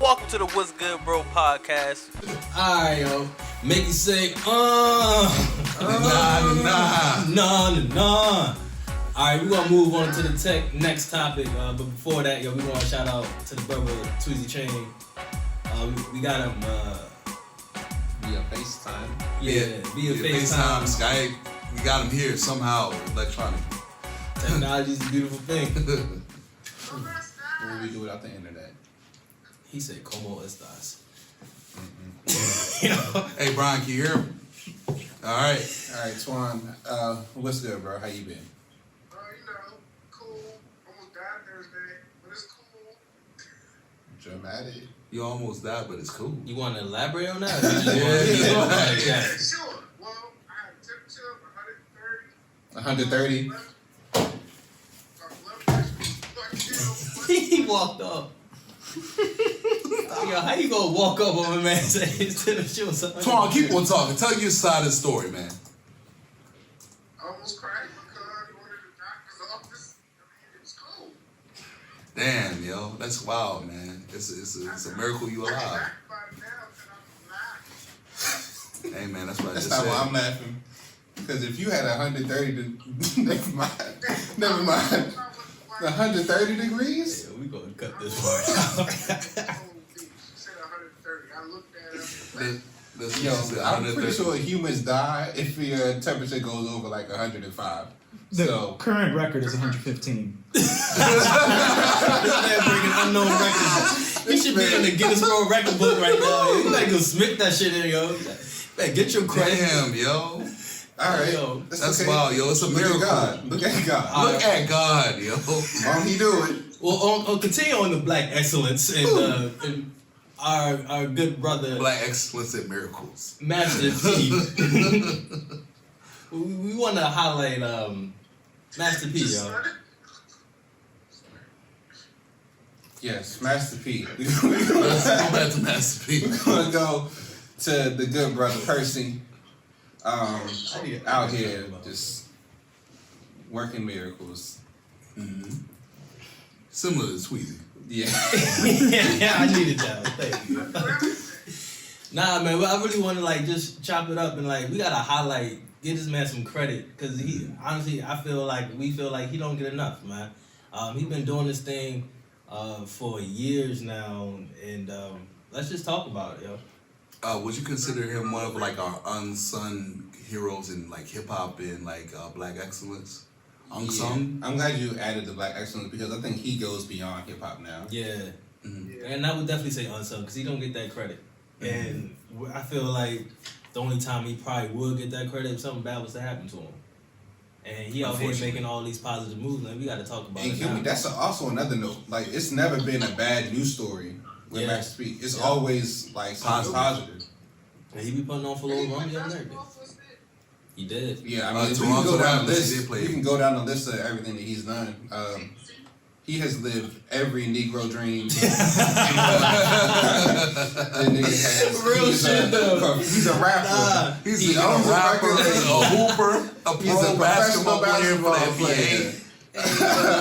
Welcome to the What's Good Bro podcast. Alright, yo. Make you say, nah. Alright, we're gonna move on to the next topic. But before that, yo, we want to shout out to the brother Tweezy Chain. We got him via FaceTime. Via FaceTime. Skype. We got him here somehow, electronic. Technology's a beautiful thing. What would we do without the internet? He said, "Como estas?" Hey, Brian, can you hear him? All right, Twan. What's good, bro? How you been? Cool. Almost died Thursday, but it's cool. Dramatic. you almost died, but it's cool. You want to elaborate on that? Yeah, sure. Well, I had a temperature of 130. 130? He walked up. Yo, how you gonna walk up on a man saying his temperature was something? Twan, keep on talking. Tell your side of the story, man. I almost cried because I ordered the doctor's office. I mean, it was cold. Damn, yo, that's wild, man. It's a miracle you alive. I'm back by now and I'm Hey, man, that's what I That's just not said. why I'm laughing. Because if you had 130, never mind. 130 degrees? Yeah, we gonna cut this part out. She said 130. I looked at her. Yo, I'm pretty sure humans die if your temperature goes over like 105. The current record is 115. This man breaking unknown records. He should be in the Guinness World Record book right now. You better go smick that shit in, yo. Man, get your credit. Damn, yo. All right. Yo, That's okay. wild, yo. It's a Look miracle. at God. Look at God. Look at God, yo. Won't he do it? Well, on continue on the black excellence and our good brother Black excellence at miracles. Master P. we want to highlight Master P, yo. Yes, Master P. Let's go back to Master P. We're gonna go to the good brother Percy. Out here just working miracles. Mm-hmm. Similar to Tweezy. Yeah. Yeah, I needed that. Thank you. Nah, man, I really want to like just chop it up and like we gotta highlight, give this man some credit because he honestly, we feel like he don't get enough, man. He's been doing this thing for years now, and let's just talk about it, yo. Would you consider him one of like our unsung heroes in like hip hop and like black excellence? Unsung? Yeah. I'm glad you added the black excellence because I think he goes beyond hip hop now. Yeah. Mm-hmm. And I would definitely say unsung because he don't get that credit. And I feel like the only time he probably would get that credit if something bad was to happen to him. And he out here making all these positive moves, and we got to talk about it now. That's also another note. Like, it's never been a bad news story with Max Speak. It's always like something positive. And he be putting on for Lil Romeo and everything. He did. Yeah, I mean, we can go down the list. We can go down the list of everything that he's done. He has lived every Negro dream. Real shit though. He's a rapper. He's a rapper, a hooper, a pro basketball player.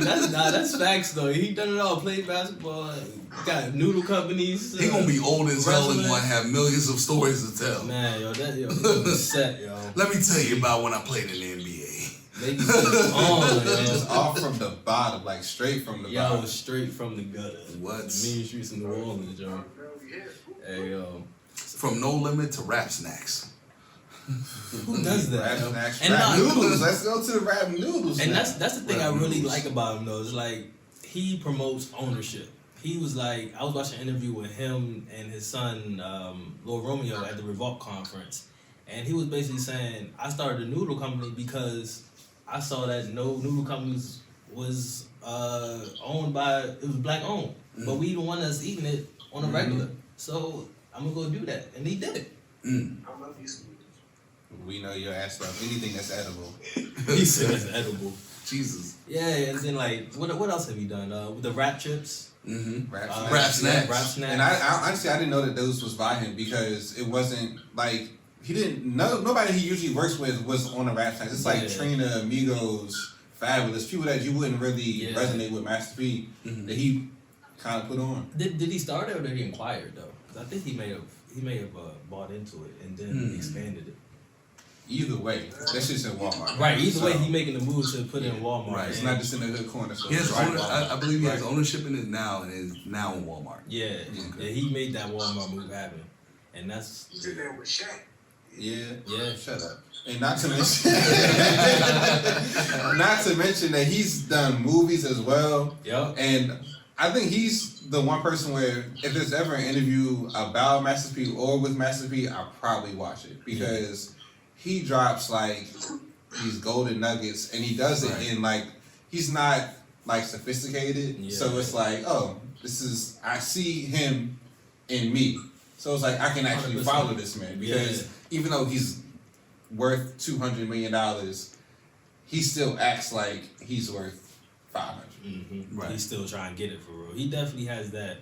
That's facts though. He done it all. Played basketball. Got noodle companies. He gonna be old as hell and gonna have millions of stories to tell. Man, yo, set, yo. Let me tell you about when I played in the NBA. Just off from the bottom, like straight from the bottom. Yo, straight from the gutter. What? The mean streets in New Orleans, yo. Hey, yo. From No Limit to Rap Snacks. Who does that? Rap Noodles. Let's go to the Rap Noodles. And now. that's the thing I really like about him though. Is like he promotes ownership. He was like, I was watching an interview with him and his son, Lil Romeo, at the Revolt conference, and he was basically saying, I started a noodle company because I saw that no noodle companies was owned by, it was black owned, but we the one that's eating it on a regular. So I'm gonna go do that, and he did it. I love these noodles. We know your ass love anything that's edible. He said it's edible. Jesus. Yeah, and then like, what else have you done? With the rap chips. Mm-hmm. Rap Snacks. Rap Snacks. And I honestly, I didn't know that those was by him because it wasn't like he didn't. Nobody he usually works with was on the Rap Snacks. It's like Trina, Amigos, Fabulous, people that you wouldn't really resonate with Master P. That he kind of put on. Did he start it or did he inquire it, though? Because I think he may have bought into it and then expanded it. Either way, that shit's in Walmart. Right. Either way, he making the move to put it in Walmart. Right. It's not just in the hood corner. So He has it's right owner, Walmart. I believe he has ownership in it now and is now in Walmart. Yeah. Yeah. He made that Walmart move happen, and that's. He's in there with Shaq. Yeah. Shut up. And not to mention, that he's done movies as well. Yep. And I think he's the one person where if there's ever an interview about Master P or with Master P, I'll probably watch it because he drops like these golden nuggets, and he does it in like he's not like sophisticated, so it's like, oh, I see him in me, so it's like I can actually 100%. follow this man because even though he's worth $200 million, he still acts like he's worth 500. Mm-hmm. Right. He's still trying to get it for real. He definitely has that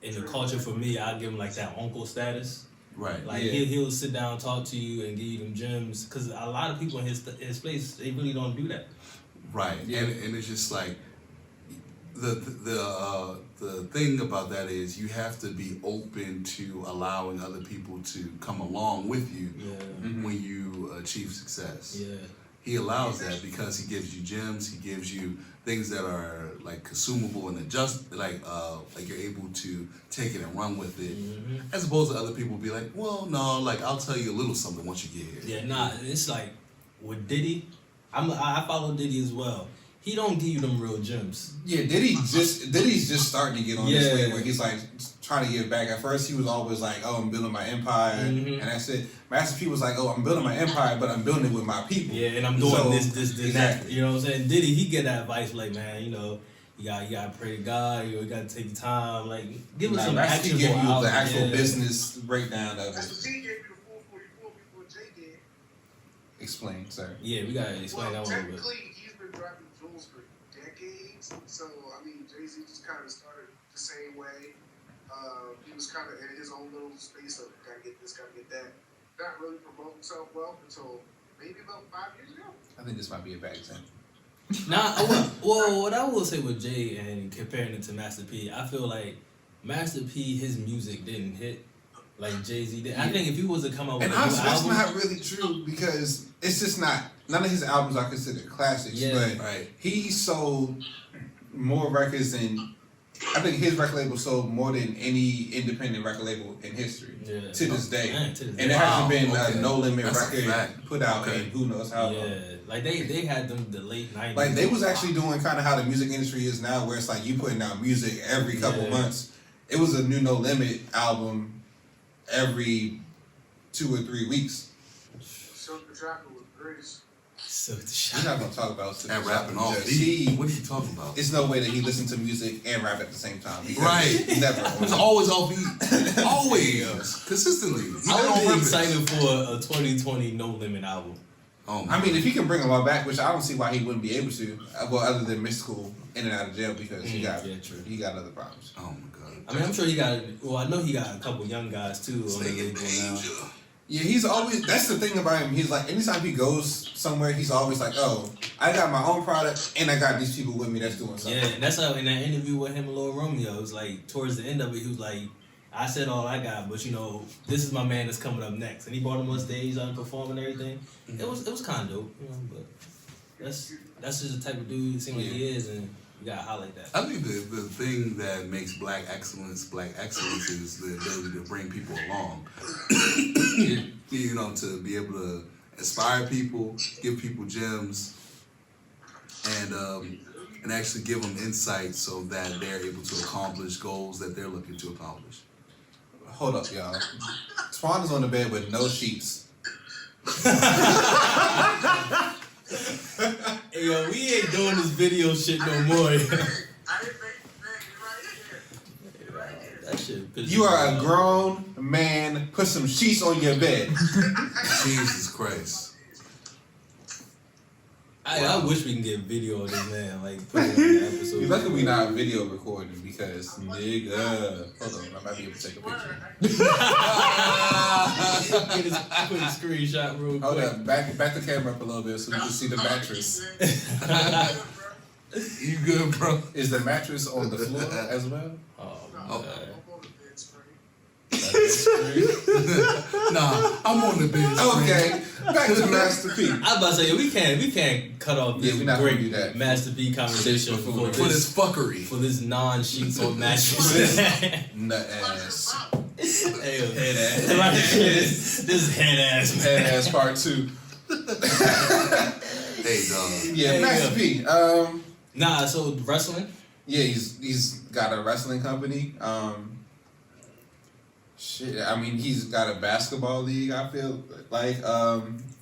in the culture. For me, I'll give him like that uncle status. Right. Like he'll sit down and talk to you and give you them gems because a lot of people in his place they really don't do that. Right. And it's just like the thing about that is you have to be open to allowing other people to come along with you when you achieve success. Yeah. He allows that because he gives you gems, he gives you things that are like consumable and adjust, like you're able to take it and run with it, as opposed to other people be like, well, no, like I'll tell you a little something once you get here. Yeah, nah, it's like with Diddy, I follow Diddy as well. He don't give you them real gems. Yeah, Diddy's just starting to get on this way where he's like trying to get back. At first, he was always like, "Oh, I'm building my empire," and that's it. Master P was like, "Oh, I'm building my empire, but I'm building it with my people." Yeah, and I'm doing this, exactly. that. You know what I'm saying? Diddy, he get that advice like, man, you know, you gotta pray to God. You gotta take your time. Like, give us some Master P actionable give you the output. actual business breakdown of That's it. what T gave you the 444 before Jay did. Explain, sir. Yeah, we gotta explain that one a little bit. Technically, he's been dropping jewels for decades. So, I mean, Jay-Z just kind of started the same way. He was kind of in his own little space of gotta get this, gotta get that. Not really promote himself well until maybe about 5 years ago. I think this might be a bad example. Well, what I will say with Jay and comparing it to Master P, I feel like Master P, his music didn't hit like Jay-Z did. I think if he was to come out with And a new honestly, that's album, not really true because it's just not. None of his albums are considered classics, but he sold more records than. I think his record label sold more than any independent record label in history to this day. Man, to this And day. there hasn't been a No Limit That's a record fact. put out in who knows how long. Yeah, like they had them the late 90s. Like they was actually doing kind of how the music industry is now, where it's like you putting out music every couple months. It was a new No Limit album every 2 or 3 weeks. Silkk da Shocker was Grace. So the We're shot. not gonna talk about Silkk da And Shocker rapping off. because he. What are you talking about? It's no way that he listened to music and rap at the same time. Right. Never. He was always off beat. Always. Consistently. He did it I on would be purpose. excited for a 2020 No Limit album. Oh my I mean, God. if he can bring them all back, which I don't see why he wouldn't be able to. Well, other than Mystical in and out of jail because he got other problems. Oh my God. I mean, I'm sure he got. Well, I know he got a couple young guys too on the label now. Yeah, he's always. That's the thing about him. He's like, anytime he goes somewhere, he's always like, "Oh, I got my own product, and I got these people with me that's doing something." Yeah, and that's how in that interview with him and Lil Romeo, it was like towards the end of it, he was like, "I said all I got, but you know, this is my man that's coming up next." And he brought him on stage, on performing and everything. It was kind of dope, you know. But that's just the type of dude it seems like he is, and you gotta highlight that. I think the thing that makes black excellence is the ability to bring people along. You know, to be able to inspire people, give people gems, and actually give them insight so that they're able to accomplish goals that they're looking to accomplish. Hold up, y'all. Twan is on the bed with no sheets. Hey yo, we ain't doing this video shit no more. I didn't think right here. That shit. You are a grown man. Put some sheets on your bed. Jesus Christ. I wish we can get video of this man, like put it in the episode. You lucky we not video recording because nigga. Hold on, I might be able to take a picture. Get his quick screenshot real quick. Hold up, back the camera up a little bit so we can see the mattress. You good, bro? Is the mattress on the floor as well? Oh, No, man. I'm on the bed screen. Nah, I'm on the bench. Okay, back to Master P. I was about to say we can't cut off this Yeah, we're not gonna great do that. Master P conversation For for For this this fuckery. for this non-sheets or mattress. Nut ass. Hey, Head ass. this head ass. Head ass part 2. Hey, dog. Yeah, Hey, Master P. Nah, so wrestling. Yeah, he's got a wrestling company. Shit, I mean, he's got a basketball league. I feel like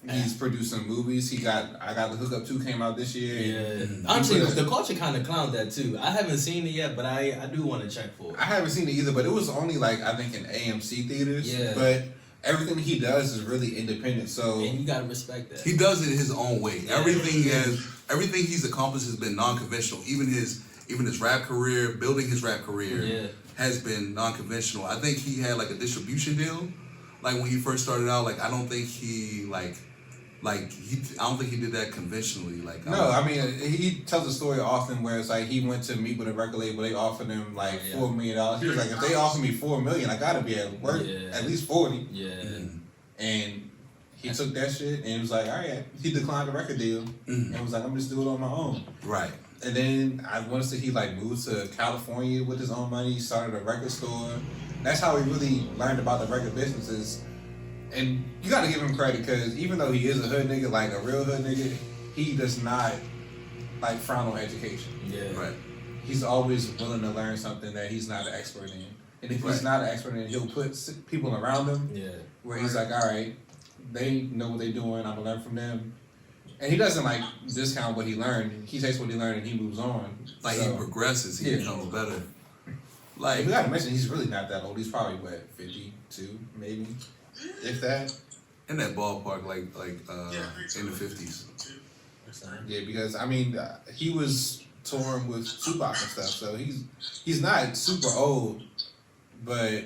he's producing movies. I Got the Hookup 2 came out this year. Yeah, He honestly, put a- the culture kind of clowned that too. I haven't seen it yet, but I do want to check for it. I haven't seen it either, but it was only like I think in AMC theaters. Yeah. But everything he does is really independent. So And you gotta respect that. He does it his own way. Yeah. Everything he's accomplished has been non-conventional. Even his rap career, building his rap career, Yeah. has been non-conventional. I think he had like a distribution deal, like when he first started out. Like I don't think he did that conventionally. Like no, I mean he tells a story often where it's like he went to meet with a record label. They offered him like Yeah. $4 million. He was like, if they offer me $4 million, I gotta be at work Yeah. at least 40. Yeah. And he took that shit and was like, all right. He declined the record deal and was like, I'm just doing it on my own. right. And then I want to say he like moved to California with his own money, started a record store. That's how he really learned about the record businesses. And you got to give him credit because even though he is a hood nigga, like a real hood nigga, he does not like frown on education. Yeah. Right. He's always willing to learn something that he's not an expert in. And if he's not an expert in it, he'll put people around him Yeah. where he's like, all right, they know what they're doing. I'm gonna learn from them. And he doesn't like discount what he learned. He takes what he learned and he moves on. Like So, he progresses, he Yeah. becomes better. Like, Like we gotta mention, he's really not that old. He's probably, what, 52, maybe? If that. in that ballpark, like in the 50s. Yeah, because, I mean, he was touring with Tupac and stuff, so he's not super old, but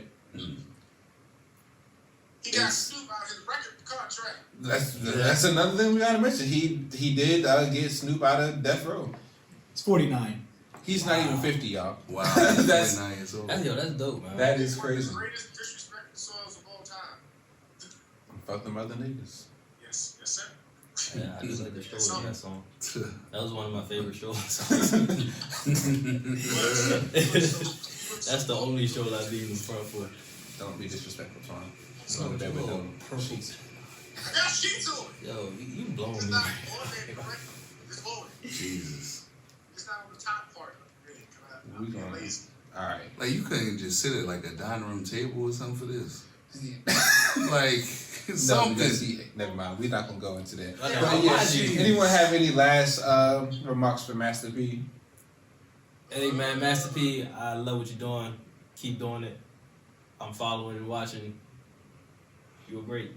He got Snoop out his record contract. that's another thing we gotta mention. He did get Snoop out of Death Row. It's 49. He's not even 50, y'all. Wow, That's- 29 years old. That's dope, man. That is One of crazy. the greatest disrespected songs of all time. Fuck them other niggas. Yes, sir. Yeah, I just like the show with that song. That was one of my favorite shows. That's the only show I've been in front for. Don't be disrespectful, Tom. So Go to bed with them. purple. sheets. I got sheets on. Yo, you blowing It's me. not on there, correct? It's loaded. Jesus. It's not on the top part. Really. We I'm gonna- lazy. Alright. Like you couldn't just sit at like a dining room table or something for this. Like No, something. because never mind. We're not gonna go into that. Okay, But why yeah, you? anyone have any last remarks for Master P? Hey man, Master P, I love what you're doing. Keep doing it. I'm following and watching. You're great.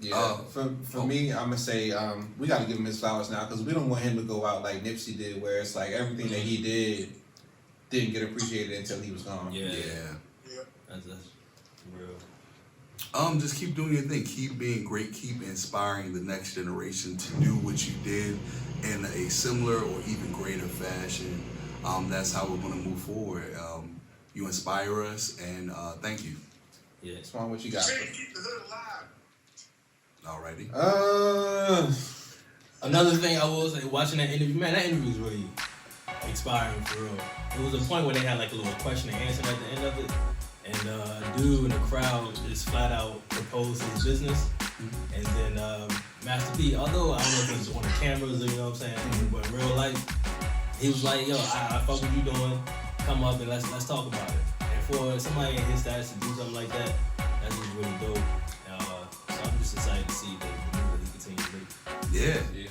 Yeah. For me, I'm gonna say we gotta give him his flowers now because we don't want him to go out like Nipsey did, where it's like everything that he did didn't get appreciated until he was gone. Yeah. Yeah. That's real. Just keep doing your thing. Keep being great. Keep inspiring the next generation to do what you did in a similar or even greater fashion. That's how we're going to move forward. You inspire us, and thank you. Yeah. Swan, what you got? Say to keep the hood alive. Alrighty. Another thing I will say, watching that interview, man, that interview was really inspiring for real. There was a point where they had like a little question and answer at the end of it, and a dude in the crowd just flat out proposed his business, and then Master P, although I don't know if it was on the cameras or you know what I'm saying, but in real life, he was like, yo, I fuck what you doing, come up and let's talk about it. And for somebody in his status to do something like that, that's just really dope. So I'm just excited to see the move that he continues to make. Yeah. Yeah.